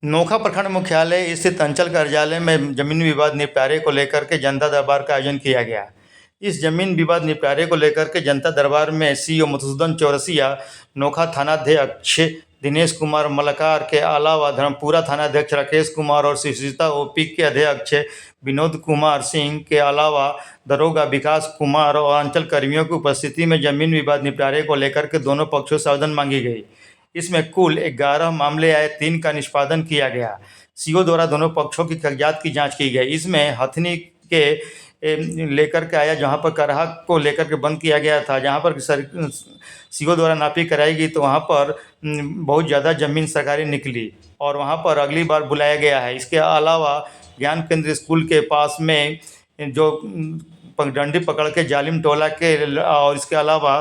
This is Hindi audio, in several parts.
नोखा प्रखंड मुख्यालय स्थित अंचल कार्यालय में जमीन विवाद निपटारे को लेकर के जनता दरबार का आयोजन किया गया। इस जमीन विवाद निपटारे को लेकर के जनता दरबार में सीओ मधुसूदन चौरसिया, नोखा थानाध्यक्ष दिनेश कुमार मलकार के अलावा धर्मपुरा थानाध्यक्ष राकेश कुमार और सुशीलता ओपी के अध्यक्ष विनोद कुमार सिंह के अलावा दरोगा विकास कुमार और अंचल कर्मियों की उपस्थिति में जमीन विवाद निपटारे को लेकर के दोनों पक्षों से आवेदन मांगी गई। इसमें कुल 11 मामले आए, 3 का निष्पादन किया गया। सीओ द्वारा दोनों पक्षों की कागजात की जांच की गई। इसमें हथनी के लेकर के आया, जहां पर करहा को लेकर के बंद किया गया था। जहां पर सीओ द्वारा नापी कराई गई तो वहां पर बहुत ज़्यादा ज़मीन सरकारी निकली और वहां पर अगली बार बुलाया गया है। इसके अलावा ज्ञान केंद्र स्कूल के पास में जो डंडी पकड़ के जालिम टोला के और इसके अलावा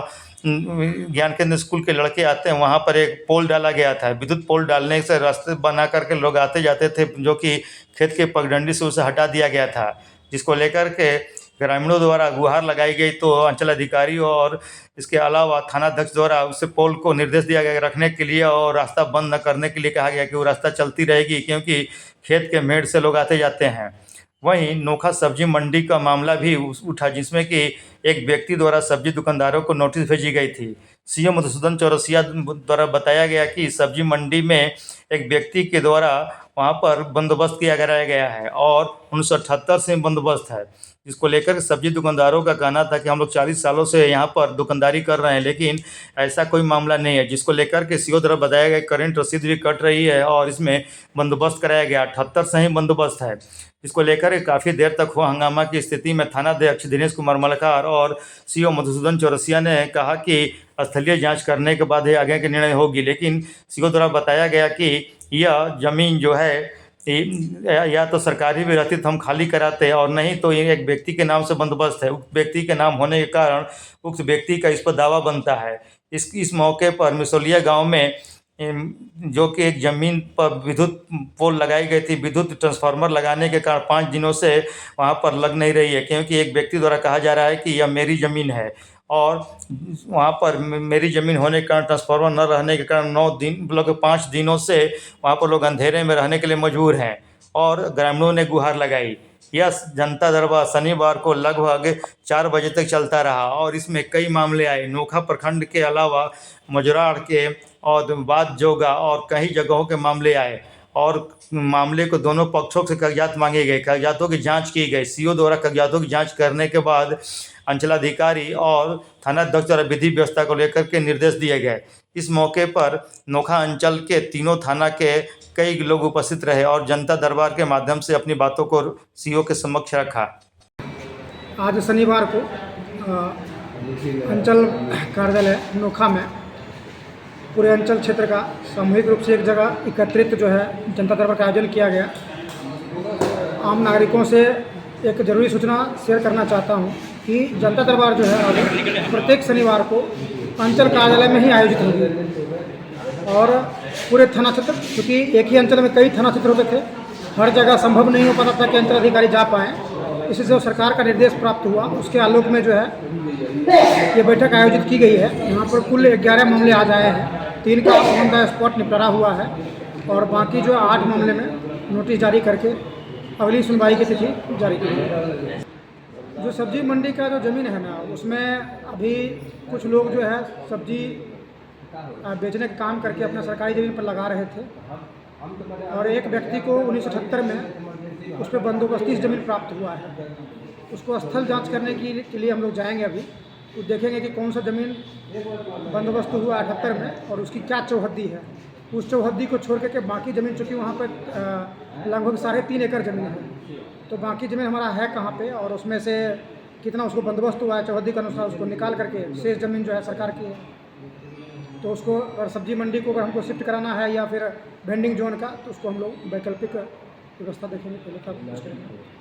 ज्ञान केंद्र स्कूल के लड़के आते हैं, वहाँ पर एक पोल डाला गया था। विद्युत पोल डालने से रास्ते बना करके लोग आते जाते थे, जो कि खेत के पगडंडी से उसे हटा दिया गया था, जिसको लेकर के ग्रामीणों द्वारा गुहार लगाई गई। तो अंचल अधिकारी और इसके अलावा थानाध्यक्ष द्वारा उसे पोल को निर्देश दिया गया रखने के लिए और रास्ता बंद न करने के लिए कहा गया कि वो रास्ता चलती रहेगी, क्योंकि खेत के मेड़ से लोग आते जाते हैं। वहीं नोखा सब्जी मंडी का मामला भी उठा, जिसमें कि एक व्यक्ति द्वारा सब्जी दुकानदारों को नोटिस भेजी गई थी। सीएम मधुसूदन चौरसिया द्वारा बताया गया कि सब्जी मंडी में एक व्यक्ति के द्वारा वहां पर बंदोबस्त किया कराया गया है और 1978 से बंदोबस्त है, जिसको लेकर सब्जी दुकानदारों का कहना था कि हम लोग 40 सालों से यहाँ पर दुकानदारी कर रहे हैं, लेकिन ऐसा कोई मामला नहीं है। जिसको लेकर के सीओ द्वारा बताया गया करंट रसीद भी कट रही है और इसमें बंदोबस्त कराया गया। 78 से ही बंदोबस्त है, जिसको लेकर काफ़ी देर तक हुआ हंगामा की स्थिति में थानाध्यक्ष दिनेश कुमार मलकार और सीओ मधुसूदन चौरसिया ने कहा कि स्थलीय जांच करने के बाद ही आगे की निर्णय होगी। लेकिन सीओ द्वारा बताया गया कि यह जमीन जो है या तो सरकारी भी रहती तो हम खाली कराते, और नहीं तो ये एक व्यक्ति के नाम से बंदोबस्त है। उक्त व्यक्ति के नाम होने के कारण उक्त व्यक्ति का इस पर दावा बनता है। इस मौके पर मिसोलिया गांव में जो कि एक ज़मीन पर विद्युत पोल लगाई गई थी, विद्युत ट्रांसफार्मर लगाने के कारण 5 दिनों से वहां पर लग नहीं रही है, क्योंकि एक व्यक्ति द्वारा कहा जा रहा है कि यह मेरी ज़मीन है और वहां पर मेरी ज़मीन होने के कारण ट्रांसफार्मर न रहने के कारण 9 दिन मतलब 5 दिनों से वहां पर लोग अंधेरे में रहने के लिए मजबूर हैं और ग्रामीणों ने गुहार लगाई। यह जनता दरबार शनिवार को लगभग 4 बजे तक चलता रहा और इसमें कई मामले आए। नोखा प्रखंड के अलावा मजुराड़ के और बाद जोगा और कई जगहों के मामले आए और मामले को दोनों पक्षों से कागजात मांगे गए, कागजातों की जांच की गई। सीओ द्वारा कागजातों की जांच करने के बाद अंचलाधिकारी और थानाध्यक्ष द्वारा विधि व्यवस्था को लेकर के निर्देश दिए गए। इस मौके पर नोखा अंचल के तीनों थाना के कई लोग उपस्थित रहे और जनता दरबार के माध्यम से अपनी बातों को सीओ के समक्ष रखा। आज शनिवार को अंचल कार्यालय नोखा में पूरे अंचल क्षेत्र का सामूहिक रूप से एक जगह एकत्रित जो है जनता दरबार का आयोजन किया गया। आम नागरिकों से एक ज़रूरी सूचना शेयर करना चाहता हूं कि जनता दरबार जो है अब प्रत्येक शनिवार को अंचल कार्यालय में ही आयोजित होगी और पूरे थाना क्षेत्र, क्योंकि एक ही अंचल में कई थाना क्षेत्र होते थे, हर जगह संभव नहीं हो पाता था कि अंचल अधिकारी जा पाएँ। इसी से सरकार का निर्देश प्राप्त हुआ, उसके आलोक में जो है ये बैठक आयोजित की गई है। यहाँ पर कुल 11 मामले आज आए हैं, 3 का ऑन द स्पॉट निपटारा हुआ है और बाकी जो 8 मामले में नोटिस जारी करके अगली सुनवाई की तिथि जारी की है। जो सब्जी मंडी का जो ज़मीन है ना, उसमें अभी कुछ लोग जो है सब्जी बेचने का काम करके अपना सरकारी ज़मीन पर लगा रहे थे और एक व्यक्ति को 1978 में उस पर बंदोबस्ती ज़मीन प्राप्त हुआ है। उसको स्थल जांच करने के लिए हम लोग जाएंगे अभी, तो देखेंगे कि कौन सा ज़मीन बंदोबस्त हुआ 78 में और उसकी क्या चौहद्दी है। उस चौहद्दी को छोड़ करके बाकी ज़मीन, चूँकि वहाँ पर लगभग 3.5 एकड़ ज़मीन है, तो बाकी ज़मीन हमारा है कहाँ पे और उसमें से कितना उसको बंदोबस्त हुआ है चौहद्दी के अनुसार, उसको निकाल करके शेष ज़मीन जो है सरकार की है। तो उसको अगर सब्जी मंडी को अगर हमको शिफ्ट कराना है या फिर वेंडिंग जोन का, तो उसको हम लोग वैकल्पिक व्यवस्था देखेंगे, पहले तब करेंगे।